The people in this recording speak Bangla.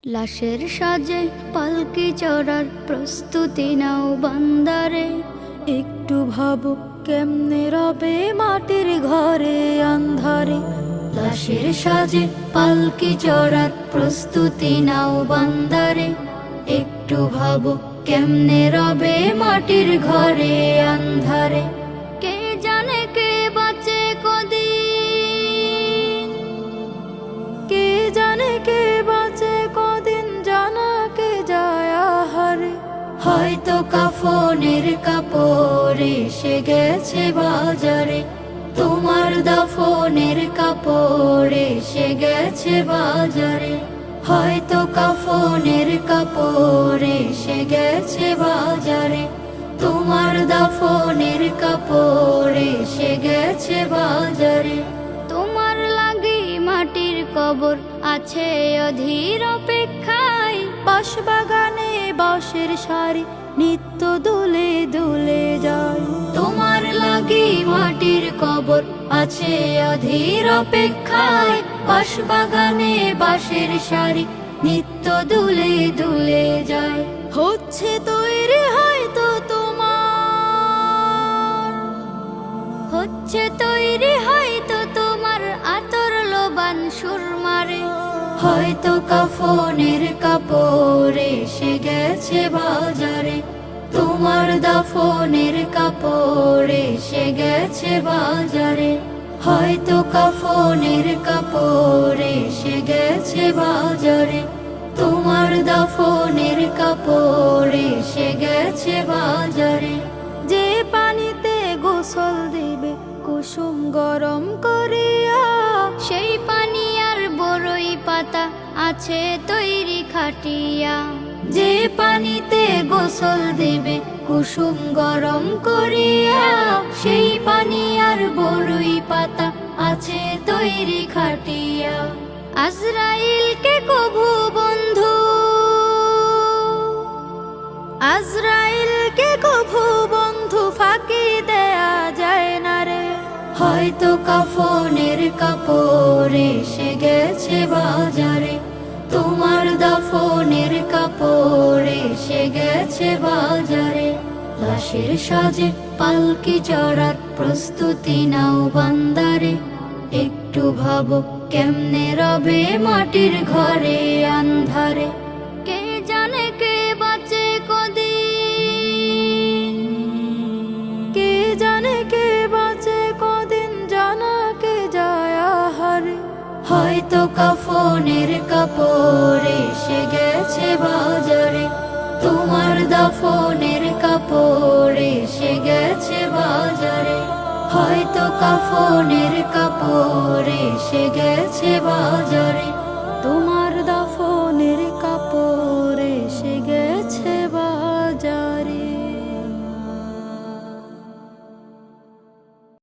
লাশের সাজে পালকি চড়ার প্রস্তুতি নাও বান্দারে। একটু ভাবো কেমনে রবে মাটির ঘরে আন্ধারে। লাশের সাজে পালকি চড়ার প্রস্তুতি নাও বান্দারে। একটু ভাবো কেমনে রবে মাটির ঘরে আন্ধারে। কে জানে কে বাঁচে কদিন, কে জানে কে বাঁচে কদিন, জানা কে যায় আহারে। হয়তো কাফনের কাপড় এসে গেছে বাজারে। তোমার দাফনের কাপড় এসে গেছে বাজারে। হয়তো কাফনের কাপড় এসে গেছে বাজারে। তোমার দাফনের কাপড় এসে গেছে বাজারে। তোমার লাগি মাটির কবর আছে অধীর অপেক্ষায়। বাঁশবাগানে বাঁশের সারি নিত্য দুলে দুলে যায়। তোমার লাগি মাটির কবর আছে অধীর অপেক্ষায়। বাঁশবাগানে বাঁশের সারি নিত্য দুলে দুলে যায়। হচ্ছে তৈরি হয়তো তোমার, হচ্ছে তৈরি হয়তো তোমার আতর লোবান সুরমারে। হয়তো কাফনের কাপড় এসে গেছে বাজারে। তোমার দাফনের কাপড় এসে গেছে বাজারে। হয়তো কাফনের কাপড় এসে গেছে বাজারে। তোমার দাফনের কাপড় এসে গেছে বাজারে। যে পানিতে গোসল দিবে কুসুম গরম করিয়া, সেই পানি আর বড়ই পাতা আছে তৈরি খাটিয়া। যে পানিতে গোসল দেবে কুসুম গরম করিয়া, সেই পানি আর বড়ই পাতা আছে তৈরি খাটিয়া। আজরাইলকে কভু বন্ধু, আজরাইলকে কভু বন্ধু ফাঁকি দেয়া যায় না রে। হয়তো কাফনের কাপড় এসে গেছে বাজারে। তোমার দাফনের কাপড় এসে গেছে বাজারে। লাশের সাজে পালকি চড়ার প্রস্তুতি নাও বান্দারে। একটু ভাবো কেমনে রবে মাটির ঘরে আন্ধারে। কে জানে কে বাঁচে কদিন, কে জানে কে বাঁচে কদিন, জানা কে যায় আহারে। হয়তো কাফনের কাপড় এসে গেছে বাজারে। তোমার দাফনের কাপড় এসে গেছে বাজারে। হয়তো কাফনের কাপড় এসে গেছে বাজারে।